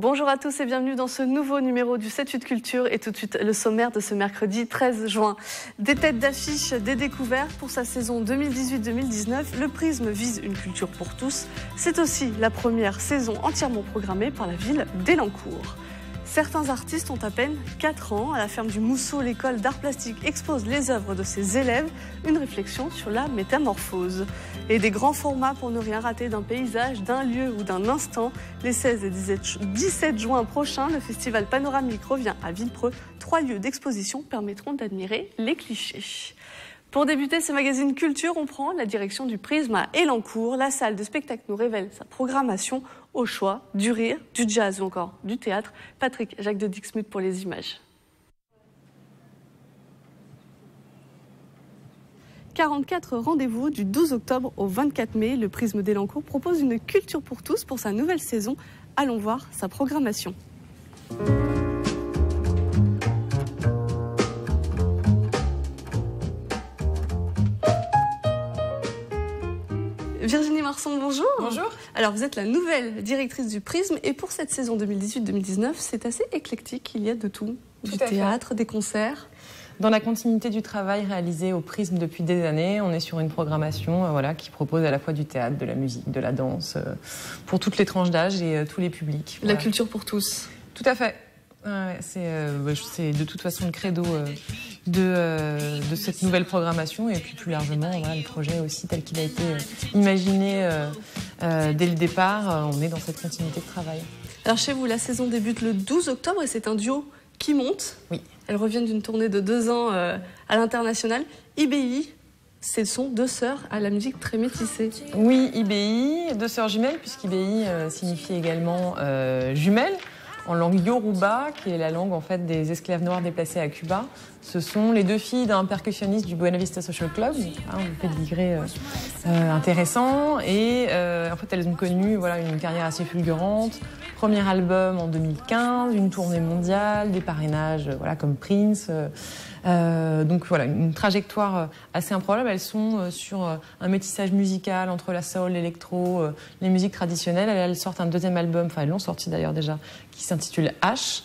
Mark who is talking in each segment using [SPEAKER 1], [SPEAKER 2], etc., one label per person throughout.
[SPEAKER 1] Bonjour à tous et bienvenue dans ce nouveau numéro du 7-8 Culture et tout de suite le sommaire de ce mercredi 13 juin. Des têtes d'affiche, des découvertes pour sa saison 2018-2019. Le Prisme vise une culture pour tous. C'est aussi la première saison entièrement programmée par la ville d'Élancourt. Certains artistes ont à peine 4 ans. À la ferme du Mousseau, l'école d'art plastique expose les œuvres de ses élèves. Une réflexion sur la métamorphose. Et des grands formats pour ne rien rater d'un paysage, d'un lieu ou d'un instant. Les 16 et 17 juin prochains, le festival panoramique revient à Villepreux. 3 lieux d'exposition permettront d'admirer les clichés. Pour débuter ce magazine Culture, on prend la direction du Prisme à Élancourt. La salle de spectacle nous révèle sa programmation au choix du rire, du jazz ou encore du théâtre. Patrick Jacques de Dixmuth pour les images. 44 rendez-vous du 12 octobre au 24 mai. Le Prisme d'Élancourt propose une culture pour tous pour sa nouvelle saison. Allons voir sa programmation. Virginie Marson, bonjour.
[SPEAKER 2] Bonjour.
[SPEAKER 1] Alors, vous êtes la nouvelle directrice du Prisme et pour cette saison 2018-2019, c'est assez éclectique. Il y a de tout. Du théâtre, des concerts.
[SPEAKER 2] Dans la continuité du travail réalisé au Prisme depuis des années, on est sur une programmation qui propose à la fois du théâtre, de la musique, de la danse, pour toutes les tranches d'âge et tous les publics.
[SPEAKER 1] La culture pour tous.
[SPEAKER 2] Tout à fait. C'est de toute façon le credo de cette nouvelle programmation et puis plus largement le projet aussi tel qu'il a été imaginé dès le départ. On est dans cette continuité de travail.
[SPEAKER 1] Alors chez vous, la saison débute le 12 octobre et c'est un duo qui monte.
[SPEAKER 2] Oui.
[SPEAKER 1] Elles reviennent d'une tournée de 2 ans à l'international. IBI, ce sont 2 sœurs à la musique très métissée.
[SPEAKER 2] Oui, IBI, 2 sœurs jumelles, puisqu'IBI signifie également jumelles. En langue yoruba, qui est la langue en fait des esclaves noirs déplacés à Cuba. Ce sont les 2 filles d'un percussionniste du Buena Vista Social Club, un pédigré intéressant. Et en fait, elles ont connu une carrière assez fulgurante. Premier album en 2015, une tournée mondiale, des parrainages comme Prince. Donc voilà, une trajectoire assez improbable. Elles sont sur un métissage musical entre la soul, l'électro, les musiques traditionnelles. Elles sortent un 2e album, enfin elles l'ont sorti d'ailleurs déjà, qui s'intitule H.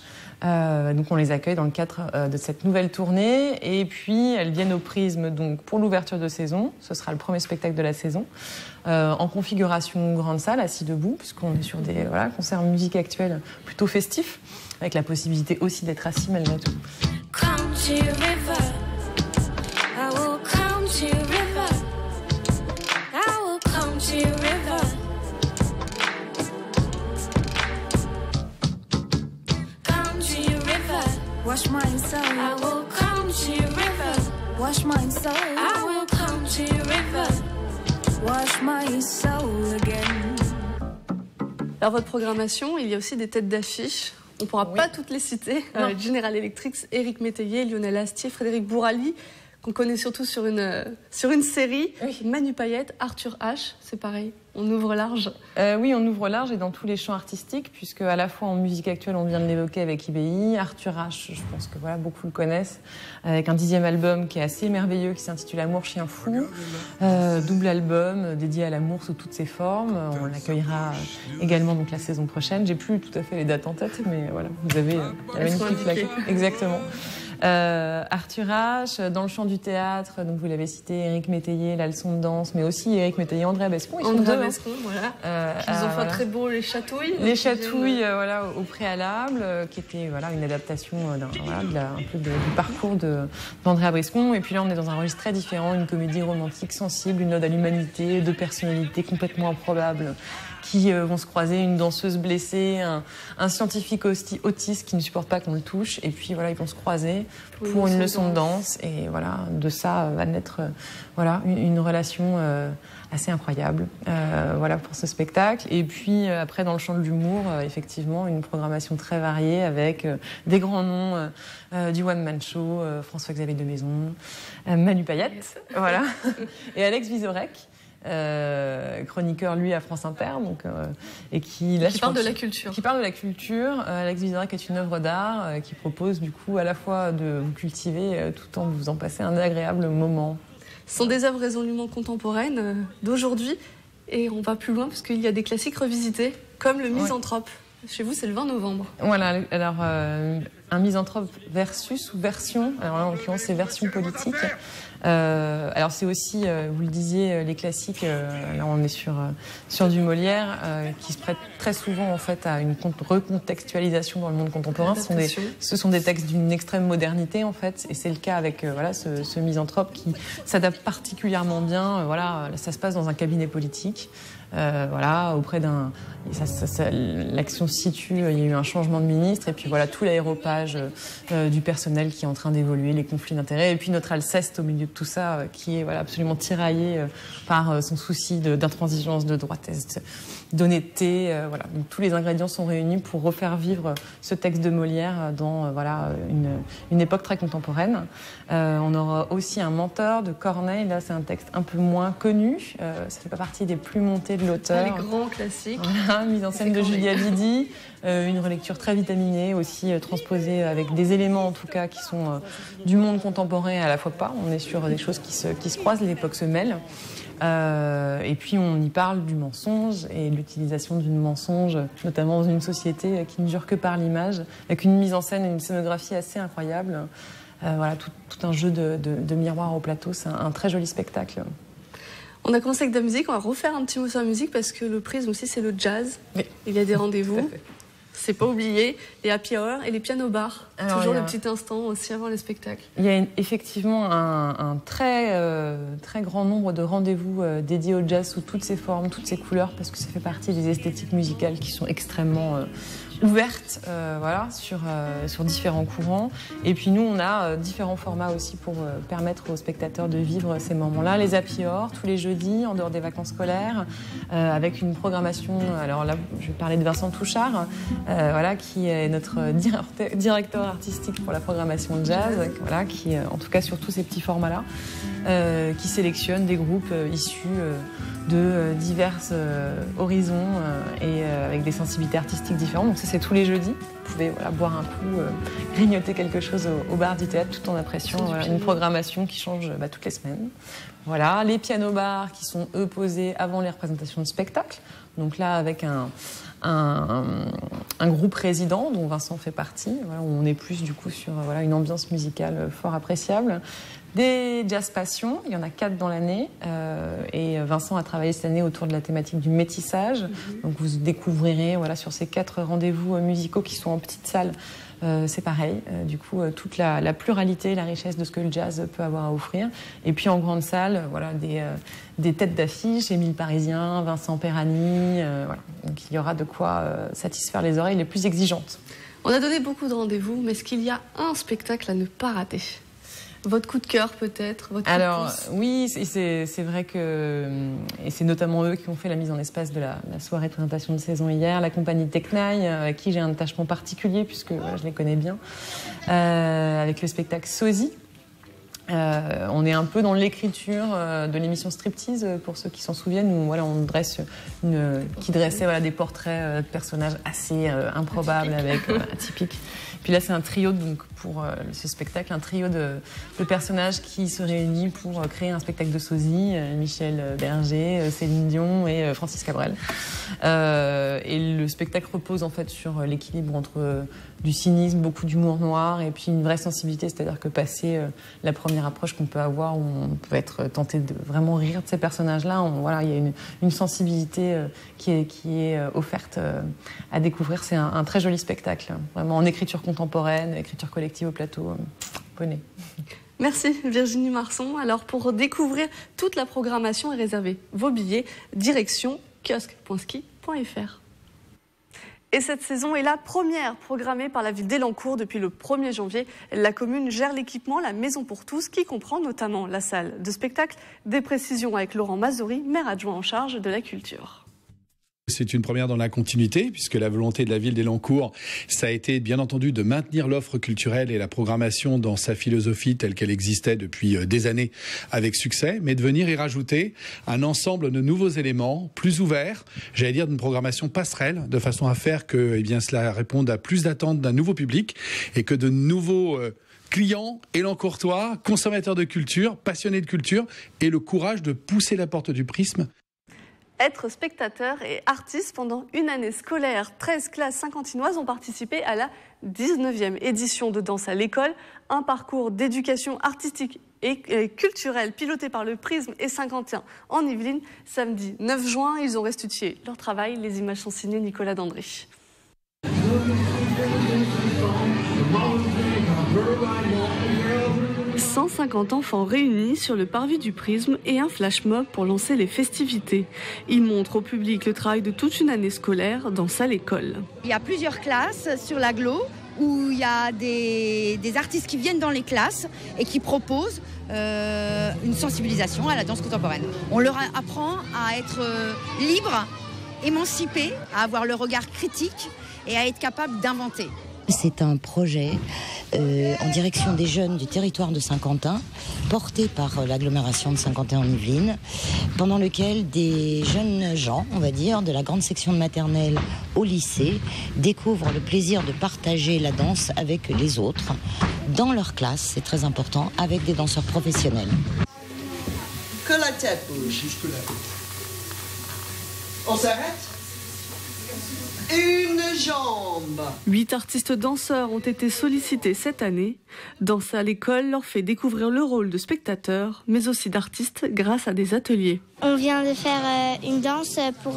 [SPEAKER 2] Donc on les accueille dans le cadre de cette nouvelle tournée. Et puis elles viennent au Prisme donc, pour l'ouverture de saison. Ce sera le premier spectacle de la saison. En configuration grande salle, assis debout, puisqu'on est sur des concerts de musique actuelle plutôt festifs, avec la possibilité aussi d'être assis malgré tout.
[SPEAKER 3] Wash my soul. I will come to your river. Wash my soul. I will come to your river. Wash my soul again.
[SPEAKER 1] Alors votre programmation, il y a aussi des têtes d'affiche. On ne pourra pas toutes les citer. General Electric, Éric Métayer, Lionel Astier, Frédéric Bourali, qu'on connaît surtout sur une série. Oui. Manu Payette, Arthur H, c'est pareil. On ouvre large.
[SPEAKER 2] Oui, on ouvre large et dans tous les champs artistiques, puisque à la fois en musique actuelle, on vient de l'évoquer avec IBI. Arthur H, je pense que beaucoup le connaissent, avec un 10e album qui est assez merveilleux, qui s'intitule Amour Chien Fou. Double album dédié à l'amour sous toutes ses formes. On l'accueillera également donc la saison prochaine. J'ai plus tout à fait les dates en tête, mais voilà, vous avez la magnifique plaquette. Exactement. Arthur H, dans le champ du théâtre, donc vous l'avez cité, Éric Métayer, la leçon de danse, mais aussi Éric Métayer, Andrea Bescon.
[SPEAKER 1] Andrea Bescon, voilà. Ils ont fait très beau Les Chatouilles.
[SPEAKER 2] Les Chatouilles, au préalable, qui était une adaptation un peu du parcours d'Andrea Bescon. Et puis là, on est dans un registre très différent, une comédie romantique sensible, une ode à l'humanité, 2 personnalités complètement improbables qui vont se croiser, une danseuse blessée, un scientifique autiste qui ne supporte pas qu'on le touche, et puis ils vont se croiser pour une leçon de danse, et de ça va naître une relation assez incroyable pour ce spectacle. Et puis après, dans le champ de l'humour, effectivement, une programmation très variée avec des grands noms du one-man show, François-Xavier de Maison, Manu Payette, et Alex Vizorek, chroniqueur lui à France Inter, et qui
[SPEAKER 1] parle de la culture.
[SPEAKER 2] Qui parle de la culture. Alex Vizorek est une œuvre d'art qui propose du coup à la fois de vous cultiver tout en vous en passer un agréable moment.
[SPEAKER 1] Ce sont des œuvres résolument contemporaines d'aujourd'hui, et on va plus loin parce qu'il y a des classiques revisités comme Le Misanthrope. Chez vous, c'est le 20 novembre.
[SPEAKER 2] Voilà, alors un misanthrope versus ou version, alors là en l'occurrence c'est version politique. Alors c'est aussi, vous le disiez, les classiques, là on est sur du Molière, qui se prête très souvent en fait à une recontextualisation dans le monde contemporain. Ce sont des textes d'une extrême modernité en fait, et c'est le cas avec ce misanthrope qui s'adapte particulièrement bien. Voilà, ça se passe dans un cabinet politique. Auprès d'un... L'action se situe, il y a eu un changement de ministre, et puis voilà, tout l'aéropage du personnel qui est en train d'évoluer, les conflits d'intérêts, et puis notre Alceste au milieu de tout ça, qui est absolument tiraillé par son souci d'intransigeance, de droitesse, d'honnêteté. Donc, tous les ingrédients sont réunis pour refaire vivre ce texte de Molière dans une époque très contemporaine. On aura aussi un mentor de Corneille. Là, c'est un texte un peu moins connu. Ça fait pas partie des plus montés de l'auteur.
[SPEAKER 1] Les grands classiques.
[SPEAKER 2] Voilà, mise en scène de Julia Vidi. Une relecture très vitaminée, aussi transposée avec des éléments en tout cas qui sont du monde contemporain et à la fois pas. On est sur des choses qui se croisent, l'époque se mêle. Et puis on y parle du mensonge et de l'utilisation du mensonge, notamment dans une société qui ne jure que par l'image, avec une mise en scène et une scénographie assez incroyable. Tout un jeu de miroir au plateau, c'est un très joli spectacle.
[SPEAKER 1] On a commencé avec de la musique, on va refaire un petit mot sur la musique parce que le prisme aussi c'est le jazz. Oui. Il y a des rendez-vous. C'est pas oublié, les happy hours et les piano bars. Alors, toujours le petit instant aussi avant les spectacles.
[SPEAKER 2] Il y a effectivement un très grand nombre de rendez-vous dédiés au jazz sous toutes ses formes, toutes ses couleurs, parce que ça fait partie des esthétiques musicales qui sont extrêmement ouvertes sur différents courants. Et puis nous, on a différents formats aussi pour permettre aux spectateurs de vivre ces moments-là. Les happy hours, tous les jeudis, en dehors des vacances scolaires, avec une programmation. Alors là, je vais parler de Vincent Touchard, qui est notre directeur artistique pour la programmation de jazz, qui, en tout cas sur tous ces petits formats-là, qui sélectionne des groupes issus de divers horizons et avec des sensibilités artistiques différentes. Donc ça, c'est tous les jeudis. Vous pouvez boire un coup, grignoter quelque chose au bar du théâtre tout en appréciant une programmation qui change toutes les semaines. Voilà, les piano-bars qui sont, eux, posés avant les représentations de spectacle. Donc là, avec un groupe résident dont Vincent fait partie. On est plus du coup sur une ambiance musicale fort appréciable. Des jazz passion, il y en a 4 dans l'année. Et Vincent a travaillé cette année autour de la thématique du métissage. Donc vous découvrirez sur ces 4 rendez-vous musicaux qui sont en petite salle. C'est pareil, du coup, toute la pluralité, la richesse de ce que le jazz peut avoir à offrir. Et puis en grande salle, des têtes d'affiche, Émile Parisien, Vincent Perani. Donc il y aura de quoi satisfaire les oreilles les plus exigeantes.
[SPEAKER 1] On a donné beaucoup de rendez-vous, mais est-ce qu'il y a un spectacle à ne pas rater ? Votre coup de cœur peut-être, votre coup de pouce.
[SPEAKER 2] Oui, c'est vrai que, et c'est notamment eux qui ont fait la mise en espace de la soirée de présentation de saison hier, la compagnie Teknaï, avec qui j'ai un attachement particulier puisque je les connais bien, avec le spectacle Sosie. On est un peu dans l'écriture de l'émission Striptease, pour ceux qui s'en souviennent, où on dresse qui dressait des portraits de personnages assez improbables, atypiques. Puis là, c'est un trio, donc pour ce spectacle, un trio de personnages qui se réunit pour créer un spectacle de sosie. Michel Berger, Céline Dion et Francis Cabrel. Et le spectacle repose en fait sur l'équilibre entre du cynisme, beaucoup d'humour noir et puis une vraie sensibilité, c'est-à-dire que passer la première approche qu'on peut avoir, où on peut être tenté de vraiment rire de ces personnages-là, il y a une sensibilité qui est offerte à découvrir. C'est un très joli spectacle, vraiment en écriture contemporaine, écriture collective au plateau. Poney.
[SPEAKER 1] Merci Virginie Marson. Alors pour découvrir toute la programmation et réserver vos billets, direction kiosque.ski.fr. Et cette saison est la première programmée par la ville d'Élancourt depuis le 1er janvier. La commune gère l'équipement La Maison pour tous, qui comprend notamment la salle de spectacle. Des précisions avec Laurent Mazouri, maire adjoint en charge de la culture.
[SPEAKER 4] C'est une première dans la continuité, puisque la volonté de la ville d'Élancourt, ça a été bien entendu de maintenir l'offre culturelle et la programmation dans sa philosophie telle qu'elle existait depuis des années avec succès, mais de venir y rajouter un ensemble de nouveaux éléments plus ouverts, j'allais dire d'une programmation passerelle, de façon à faire que cela réponde à plus d'attentes d'un nouveau public et que de nouveaux clients élancourtois, consommateurs de culture, passionnés de culture, aient le courage de pousser la porte du prisme.
[SPEAKER 1] Être spectateur et artiste pendant une année scolaire. 13 classes saint-quentinoises ont participé à la 19e édition de Danse à l'école, un parcours d'éducation artistique et culturelle piloté par le Prisme et Saint-Quentin en Yvelines. Samedi 9 juin, ils ont restitué leur travail. Les images sont signées Nicolas Dandry. 150 enfants réunis sur le parvis du Prisme et un flash mob pour lancer les festivités. Ils montrent au public le travail de toute une année scolaire dans Danse à l'école.
[SPEAKER 5] Il y a plusieurs classes sur l'agglo où il y a des artistes qui viennent dans les classes et qui proposent une sensibilisation à la danse contemporaine. On leur apprend à être libre, émancipé, à avoir le regard critique et à être capable d'inventer.
[SPEAKER 6] C'est un projet en direction des jeunes du territoire de Saint-Quentin, porté par l'agglomération de Saint-Quentin en Yvelines, pendant lequel des jeunes gens, on va dire, de la grande section de maternelle au lycée, découvrent le plaisir de partager la danse avec les autres, dans leur classe, c'est très important, avec des danseurs professionnels.
[SPEAKER 7] Que la tête bouge. Jusque-là. On s'arrête ? Une jambe.
[SPEAKER 1] 8 artistes danseurs ont été sollicités cette année. Danse à l'école leur fait découvrir le rôle de spectateur, mais aussi d'artiste grâce à des ateliers.
[SPEAKER 8] On vient de faire une danse pour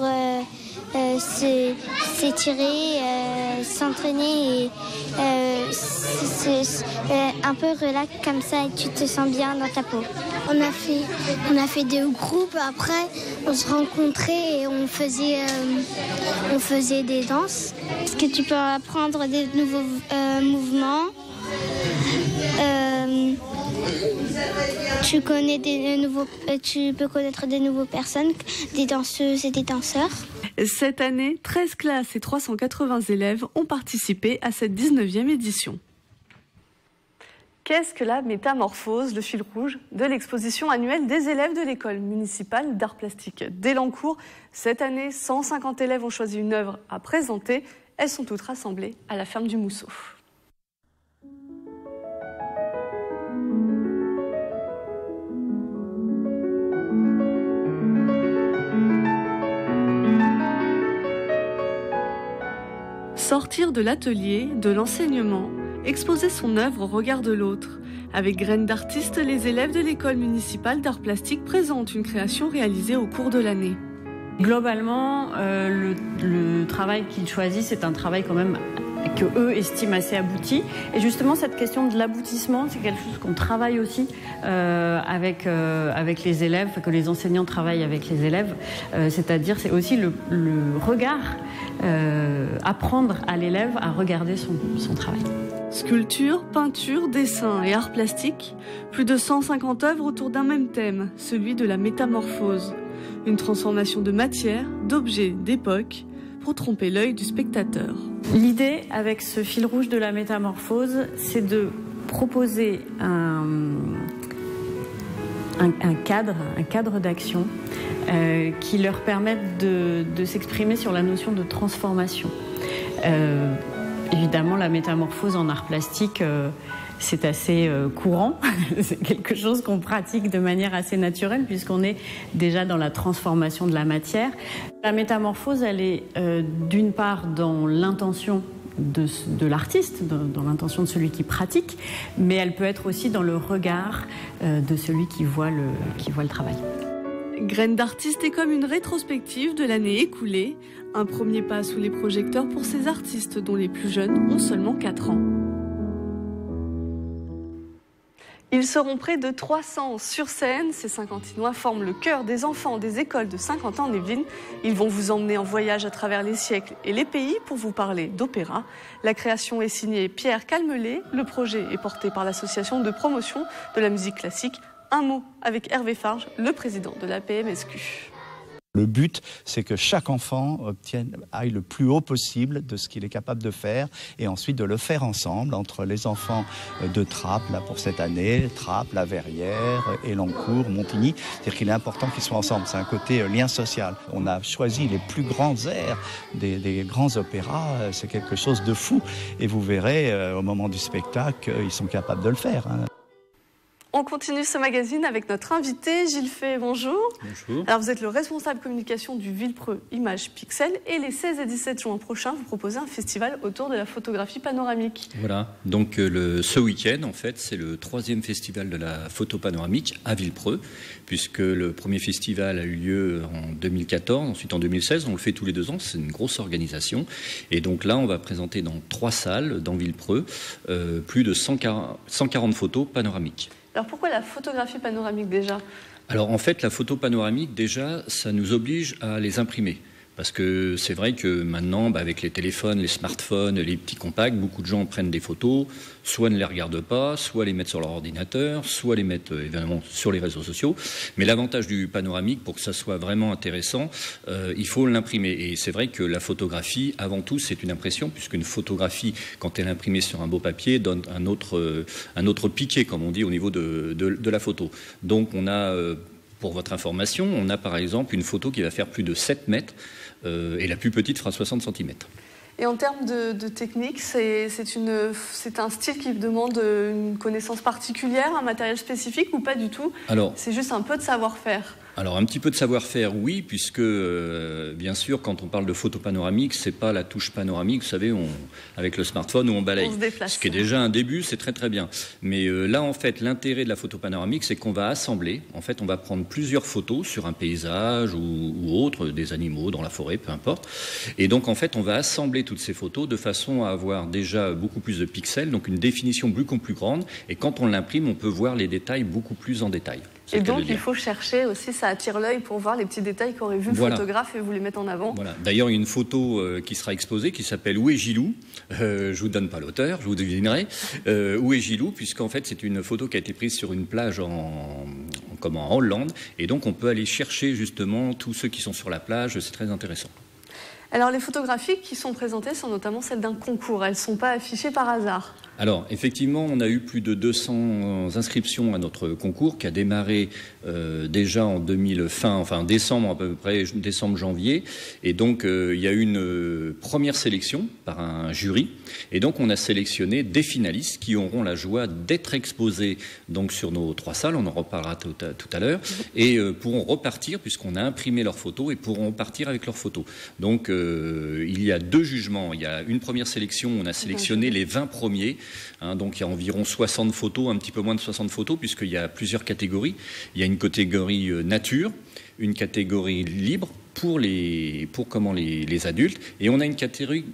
[SPEAKER 8] s'étirer, s'entraîner et un peu relax comme ça et tu te sens bien dans ta peau. On a fait des groupes, après on se rencontrait et on faisait des danses. Est-ce que tu peux apprendre des nouveaux mouvements? Tu peux connaître des nouvelles personnes, des danseuses et des danseurs.
[SPEAKER 1] Cette année, 13 classes et 380 élèves ont participé à cette 19e édition. Qu'est-ce que la métamorphose, le fil rouge de l'exposition annuelle des élèves de l'école municipale d'art plastique d'Elancourt? Cette année, 150 élèves ont choisi une œuvre à présenter. Elles sont toutes rassemblées à la ferme du Mousseau. Sortir de l'atelier, de l'enseignement, exposer son œuvre au regard de l'autre. Avec Graines d'artistes, les élèves de l'école municipale d'art plastique présentent une création réalisée au cours de l'année.
[SPEAKER 9] Globalement, le travail qu'ils choisissent, c'est un travail quand même que eux estiment assez abouti. Et justement, cette question de l'aboutissement, c'est quelque chose qu'on travaille aussi avec les élèves, que les enseignants travaillent avec les élèves. C'est-à-dire, c'est aussi le regard, apprendre à l'élève à regarder son travail.
[SPEAKER 1] Sculpture, peinture, dessin et art plastique, plus de 150 œuvres autour d'un même thème, celui de la métamorphose. Une transformation de matière, d'objets, d'époque, pour tromper l'œil du spectateur.
[SPEAKER 9] L'idée avec ce fil rouge de la métamorphose, c'est de proposer un cadre d'action qui leur permette de s'exprimer sur la notion de transformation. Évidemment, la métamorphose en art plastique, c'est assez courant. C'est quelque chose qu'on pratique de manière assez naturelle puisqu'on est déjà dans la transformation de la matière. La métamorphose, elle est d'une part dans l'intention de l'artiste, dans l'intention de celui qui pratique, mais elle peut être aussi dans le regard de celui qui voit le travail.
[SPEAKER 1] Graines d'artistes est comme une rétrospective de l'année écoulée, un premier pas sous les projecteurs pour ces artistes dont les plus jeunes ont seulement 4 ans. Ils seront près de 300 sur scène. Ces Saint-Quentinois forment le cœur des enfants des écoles de Saint-Quentin en Yvelines. Ils vont vous emmener en voyage à travers les siècles et les pays pour vous parler d'opéra. La création est signée Pierre Calmelet. Le projet est porté par l'association de promotion de la musique classique. Un mot avec Hervé Farge, le président de la PMSQ.
[SPEAKER 10] Le but, c'est que chaque enfant aille le plus haut possible de ce qu'il est capable de faire et ensuite de le faire ensemble entre les enfants de Trappes, là pour cette année, Trappes, La Verrière, Elancourt, Montigny. C'est-à-dire qu'il est important qu'ils soient ensemble. C'est un côté lien social. On a choisi les plus grands airs des grands opéras. C'est quelque chose de fou. Et vous verrez, au moment du spectacle, ils sont capables de le faire.
[SPEAKER 1] On continue ce magazine avec notre invité, Gilles Fay, bonjour.
[SPEAKER 11] Bonjour.
[SPEAKER 1] Alors vous êtes le responsable communication du Villepreux Images Pixel et les 16 et 17 juin prochains, vous proposez un festival autour de la photographie panoramique.
[SPEAKER 11] Voilà, donc ce week-end, en fait, c'est le 3e festival de la photo panoramique à Villepreux, puisque le premier festival a eu lieu en 2014, ensuite en 2016, on le fait tous les 2 ans, c'est une grosse organisation. Et donc là, on va présenter dans 3 salles dans Villepreux plus de 140 photos panoramiques.
[SPEAKER 1] Alors pourquoi la photographie panoramique déjà ?
[SPEAKER 11] Alors en fait, la photo panoramique, déjà, ça nous oblige à les imprimer. Parce que c'est vrai que maintenant, avec les téléphones, les smartphones, les petits compacts, beaucoup de gens prennent des photos, soit ne les regardent pas, soit les mettent sur leur ordinateur, soit les mettent évidemment sur les réseaux sociaux. Mais l'avantage du panoramique, pour que ça soit vraiment intéressant, il faut l'imprimer. Et c'est vrai que la photographie, avant tout, c'est une impression, puisqu'une photographie, quand elle est imprimée sur un beau papier, donne un autre piqué, comme on dit, au niveau de la photo. Donc on a... Pour votre information, on a par exemple une photo qui va faire plus de 7 mètres et la plus petite fera 60 cm.
[SPEAKER 1] Et en termes de technique, c'est un style qui demande une connaissance particulière, un matériel spécifique ou pas du tout? C'est juste un peu de savoir-faire.
[SPEAKER 11] Alors un petit peu de savoir-faire, oui, puisque bien sûr, quand on parle de photo panoramique, c'est pas la touche panoramique, vous savez, avec le smartphone où on balaye.
[SPEAKER 1] On se déplace.
[SPEAKER 11] Ce qui est déjà un début, c'est très très bien. Mais là, en fait, l'intérêt de la photo panoramique, c'est qu'on va assembler. En fait, on va prendre plusieurs photos sur un paysage ou autre, des animaux dans la forêt, peu importe. Et donc, en fait, on va assembler toutes ces photos de façon à avoir déjà beaucoup plus de pixels, donc une définition beaucoup plus grande. Et quand on l'imprime, on peut voir les détails beaucoup plus en détail.
[SPEAKER 1] Et donc, il faut chercher aussi, ça attire l'œil pour voir les petits détails qu'aurait vu le photographe et vous les mettre en avant.
[SPEAKER 11] Voilà. D'ailleurs, il y a une photo qui sera exposée qui s'appelle « Où est Gilou ?» Je ne vous donne pas l'auteur, je vous devinerai. Où est Gilou ? Puisqu'en fait, c'est une photo qui a été prise sur une plage en Hollande. Et donc, on peut aller chercher justement tous ceux qui sont sur la plage. C'est très intéressant.
[SPEAKER 1] Alors, les photographies qui sont présentées sont notamment celles d'un concours. Elles ne sont pas affichées par hasard.
[SPEAKER 11] Alors, effectivement, on a eu plus de 200 inscriptions à notre concours qui a démarré déjà en décembre à peu près, décembre-janvier. Et donc, il y a eu une première sélection par un jury. Et donc, on a sélectionné des finalistes qui auront la joie d'être exposés donc, sur nos 3 salles. On en reparlera tout à l'heure. Et pourront repartir, puisqu'on a imprimé leurs photos, et pourront partir avec leurs photos. Donc, il y a 2 jugements. Il y a une première sélection, on a sélectionné les 20 premiers. Donc il y a environ 60 photos, un petit peu moins de 60 photos, puisqu'il y a plusieurs catégories. Il y a une catégorie nature, une catégorie libre pour les adultes, et on a une catégorie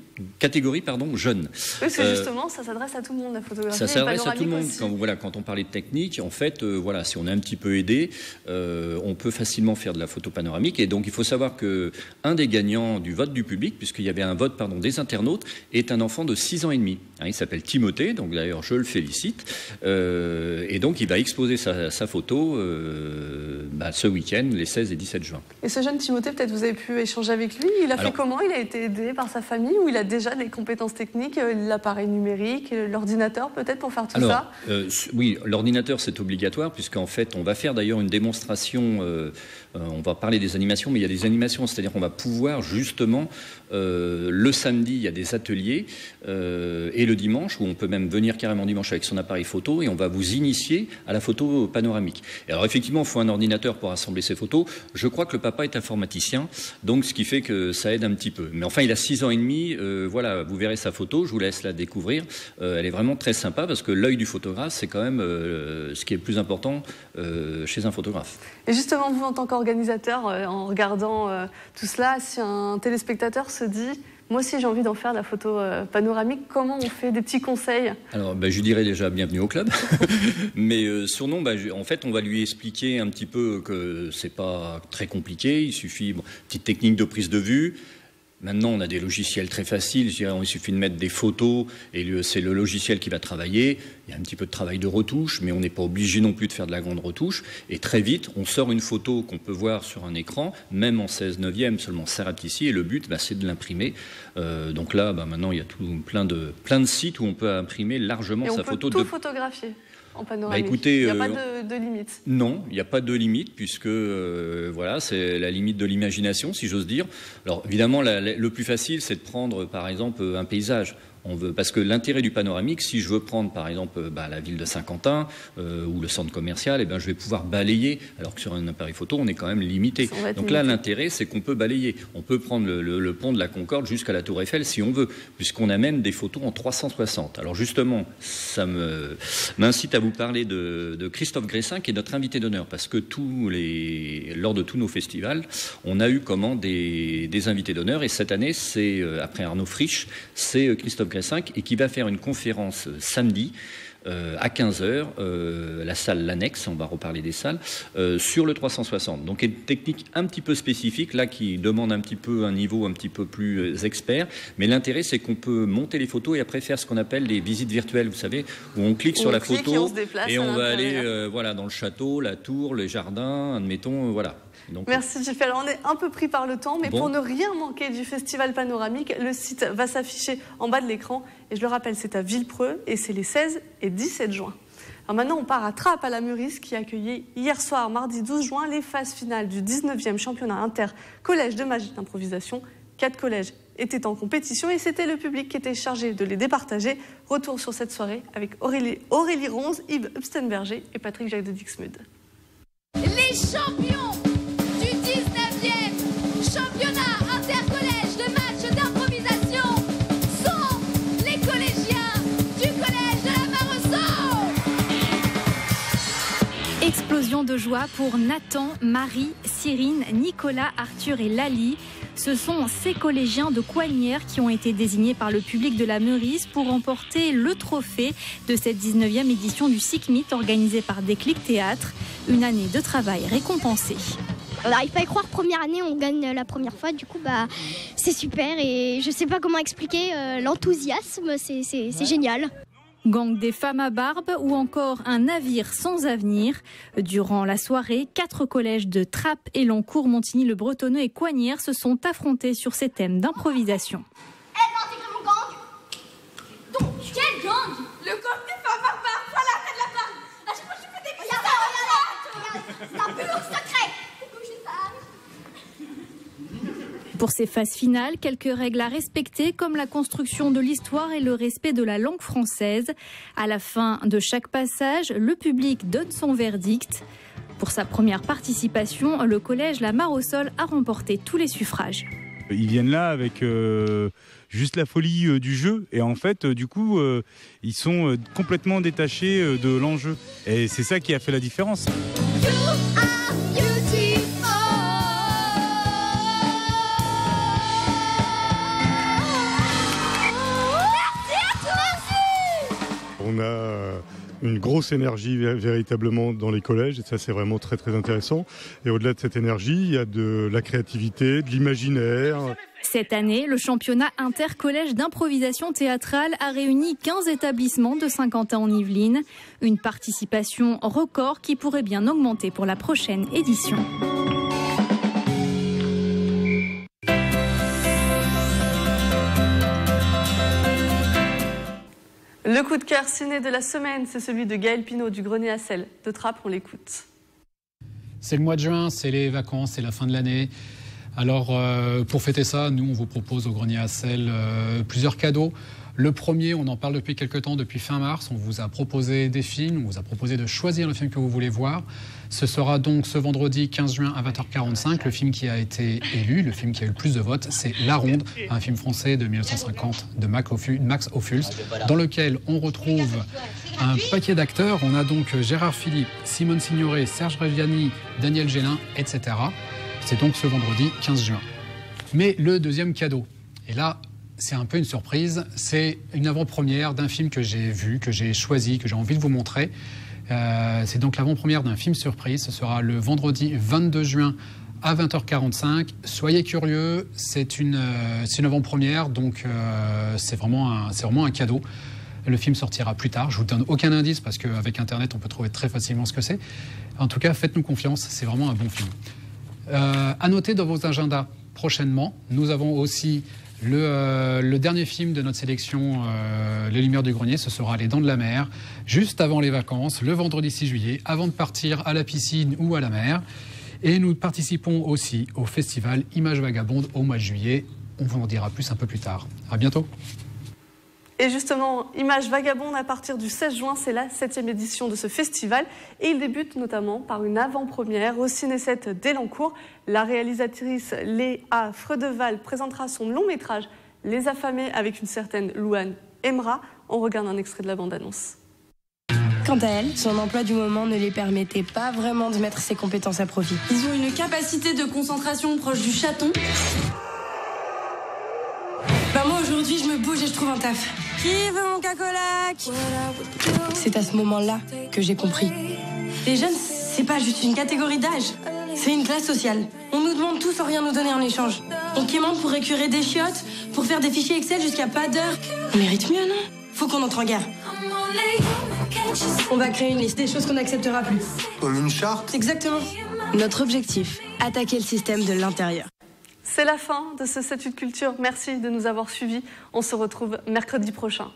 [SPEAKER 11] jeune.
[SPEAKER 1] Oui, c'est justement, ça s'adresse à tout le monde, la photographie.
[SPEAKER 11] Ça s'adresse à tout le monde. Quand on parlait de technique, en fait, si on est un petit peu aidé, on peut facilement faire de la photo panoramique. Et donc, il faut savoir qu'un des gagnants du vote du public, puisqu'il y avait un vote des internautes, est un enfant de 6 ans et demi. Il s'appelle Timothée, donc d'ailleurs, je le félicite. Et donc, il va exposer sa photo ce week-end, les 16 et 17 juin.
[SPEAKER 1] Et ce jeune Timothée, peut-être vous avez pu échanger avec lui. Il a fait comment? Il a été aidé par sa famille ou il a déjà des compétences techniques, l'appareil numérique, l'ordinateur peut-être pour faire tout ça?
[SPEAKER 11] Oui, l'ordinateur c'est obligatoire puisqu'en fait on va faire d'ailleurs une démonstration, on va parler des animations, mais il y a des animations, c'est-à-dire qu'on va pouvoir justement, le samedi il y a des ateliers et le dimanche où on peut même venir carrément dimanche avec son appareil photo et on va vous initier à la photo panoramique. Et alors effectivement il faut un ordinateur pour assembler ces photos. Je crois que le papa est informaticien, donc ce qui fait que ça aide un petit peu. Mais enfin, il a 6 ans et demi, vous verrez sa photo, je vous laisse la découvrir. Elle est vraiment très sympa parce que l'œil du photographe, c'est quand même ce qui est le plus important chez un photographe.
[SPEAKER 1] Et justement, vous, en tant qu'organisateur, en regardant tout cela, si un téléspectateur se dit... Moi aussi, j'ai envie d'en faire de la photo panoramique. Comment on fait des petits conseils? Alors,
[SPEAKER 11] je dirais déjà bienvenue au club. Mais sinon, en fait, on va lui expliquer un petit peu que c'est pas très compliqué. Il suffit, petite technique de prise de vue. Maintenant, on a des logiciels très faciles. Je dirais, il suffit de mettre des photos et c'est le logiciel qui va travailler. Il y a un petit peu de travail de retouche, mais on n'est pas obligé non plus de faire de la grande retouche. Et très vite, on sort une photo qu'on peut voir sur un écran, même en 16/9, seulement surreptitie. Et le but, c'est de l'imprimer. Donc là, maintenant, il y a plein de sites où on peut imprimer largement sa photo.
[SPEAKER 1] Et on peut tout photographier en panoramique.
[SPEAKER 11] Écoutez,
[SPEAKER 1] il n'y a pas de limite.
[SPEAKER 11] Non, il n'y a pas de limite puisque c'est la limite de l'imagination, si j'ose dire. Alors évidemment, le plus facile, c'est de prendre par exemple un paysage. Parce que l'intérêt du panoramique, si je veux prendre par exemple la ville de Saint-Quentin ou le centre commercial, je vais pouvoir balayer, alors que sur un appareil photo, on est quand même limité. Donc là, l'intérêt, c'est qu'on peut balayer. On peut prendre le pont de la Concorde jusqu'à la Tour Eiffel si on veut, puisqu'on a même des photos en 360. Alors justement, ça m'incite à vous parler de Christophe Gressin, qui est notre invité d'honneur, parce que lors de tous nos festivals, on a eu des invités d'honneur, et cette année, c'est après Arnaud Frisch, c'est Christophe Gressin, et qui va faire une conférence samedi à 15h, la salle L'Annexe, on va reparler des salles, sur le 360. Donc une technique un petit peu spécifique, là, qui demande un niveau un petit peu plus expert, mais l'intérêt, c'est qu'on peut monter les photos et après faire ce qu'on appelle des visites virtuelles, vous savez, où on clique sur la photo et on va aller dans le château, la tour, les jardins, admettons, voilà. Donc,
[SPEAKER 1] merci Gilles Ferland. On est un peu pris par le temps, mais pour ne rien manquer du festival panoramique, le site va s'afficher en bas de l'écran. Et je le rappelle, c'est à Villepreux et c'est les 16 et 17 juin. Alors maintenant, on part à Trappes, à la Meurice, qui a accueilli hier soir, mardi 12 juin, les phases finales du 19e championnat inter-collège de magie d'improvisation. 4 collèges étaient en compétition et c'était le public qui était chargé de les départager. Retour sur cette soirée avec Aurélie Ronze, Yves Upstenberger et Patrick Jacques de Dixmude.
[SPEAKER 3] Les champions du 19e championnat intercollège de match d'improvisation sont les collégiens du collège de la Maresseau.
[SPEAKER 12] Explosion de joie pour Nathan, Marie, Cyrine, Nicolas, Arthur et Lali. Ce sont ces collégiens de Coignières qui ont été désignés par le public de la Meurice pour remporter le trophée de cette 19e édition du SICMIT organisée par Déclic Théâtre. Une année de travail récompensée.
[SPEAKER 8] Il fallait croire, première année, on gagne la première fois. Du coup, c'est super et je ne sais pas comment expliquer l'enthousiasme, c'est génial.
[SPEAKER 12] Gang des femmes à barbe ou encore un navire sans avenir. Durant la soirée, 4 collèges de Trappes, Elancourt, Montigny-le-Bretonneux et Coignières se sont affrontés sur ces thèmes d'improvisation.
[SPEAKER 3] C'est mon gang. Donc, quel gang? Le gang des femmes à barbe, voilà, arrête la barbe. À chaque fois que je fais des bisous, regarde, c'est un bureau secret.
[SPEAKER 12] Pour ces phases finales, quelques règles à respecter comme la construction de l'histoire et le respect de la langue française. À la fin de chaque passage, le public donne son verdict. Pour sa première participation, le collège La Maresseau a remporté tous les suffrages.
[SPEAKER 13] Ils viennent là avec juste la folie du jeu et en fait, du coup, ils sont complètement détachés de l'enjeu. Et c'est ça qui a fait la différence.
[SPEAKER 14] On a une grosse énergie véritablement dans les collèges et ça c'est vraiment très très intéressant. Et au-delà de cette énergie, il y a de la créativité, de l'imaginaire.
[SPEAKER 12] Cette année, le championnat intercollège d'improvisation théâtrale a réuni 15 établissements de Saint-Quentin en Yvelines. Une participation record qui pourrait bien augmenter pour la prochaine édition.
[SPEAKER 1] Le coup de cœur ciné de la semaine, c'est celui de Gaël Pinault du Grenier à Sel de Trappes, on l'écoute.
[SPEAKER 15] C'est le mois de juin, c'est les vacances, c'est la fin de l'année. Alors pour fêter ça, nous on vous propose au Grenier à Sel plusieurs cadeaux. Le premier, on en parle depuis quelques temps, depuis fin mars, on vous a proposé des films, on vous a proposé de choisir le film que vous voulez voir. Ce sera donc ce vendredi 15 juin à 20h45. Le film qui a été élu, le film qui a eu le plus de votes, c'est La Ronde, un film français de 1950 de Max Ophuls, dans lequel on retrouve un paquet d'acteurs. On a donc Gérard Philippe, Simone Signoret, Serge Reggiani, Daniel Gélin, etc. C'est donc ce vendredi 15 juin. Mais le deuxième cadeau, et là, c'est un peu une surprise, c'est une avant-première d'un film que j'ai vu, que j'ai choisi, que j'ai envie de vous montrer. C'est donc l'avant-première d'un film surprise. Ce sera le vendredi 22 juin à 20h45. Soyez curieux, c'est une avant-première, donc c'est vraiment un cadeau. Le film sortira plus tard. Je vous donne aucun indice parce qu'avec Internet, on peut trouver très facilement ce que c'est. En tout cas, faites-nous confiance, c'est vraiment un bon film. À noter dans vos agendas prochainement, nous avons aussi le dernier film de notre sélection, Les Lumières du Grenier, ce sera Les Dents de la Mer, juste avant les vacances, le vendredi 6 juillet, avant de partir à la piscine ou à la mer. Et nous participons aussi au festival Images Vagabondes au mois de juillet. On vous en dira plus un peu plus tard. À bientôt.
[SPEAKER 1] Et justement, Images Vagabondes, à partir du 16 juin, c'est la 7e édition de ce festival. Et il débute notamment par une avant-première au Ciné-7 d'Elancourt. La réalisatrice Léa Freudeval présentera son long-métrage Les Affamés avec une certaine Louane Emra. On regarde un extrait de la bande-annonce.
[SPEAKER 16] Quant à elle, son emploi du moment ne les permettait pas vraiment de mettre ses compétences à profit.
[SPEAKER 17] Ils ont une capacité de concentration proche du chaton.
[SPEAKER 16] Bah moi aujourd'hui je me bouge et je trouve un taf. Qui veut mon cacolac? C'est à ce moment-là que j'ai compris. Les jeunes, c'est pas juste une catégorie d'âge, c'est une classe sociale. On nous demande tout sans rien nous donner en échange. On quémande pour récurer des chiottes, pour faire des fichiers Excel jusqu'à pas d'heure. On mérite mieux, non? Faut qu'on entre en guerre. On va créer une liste des choses qu'on n'acceptera plus.
[SPEAKER 18] Comme une charte?
[SPEAKER 16] Exactement. Notre objectif, attaquer le système de l'intérieur.
[SPEAKER 1] C'est la fin de ce 7-8 Culture. Merci de nous avoir suivis. On se retrouve mercredi prochain.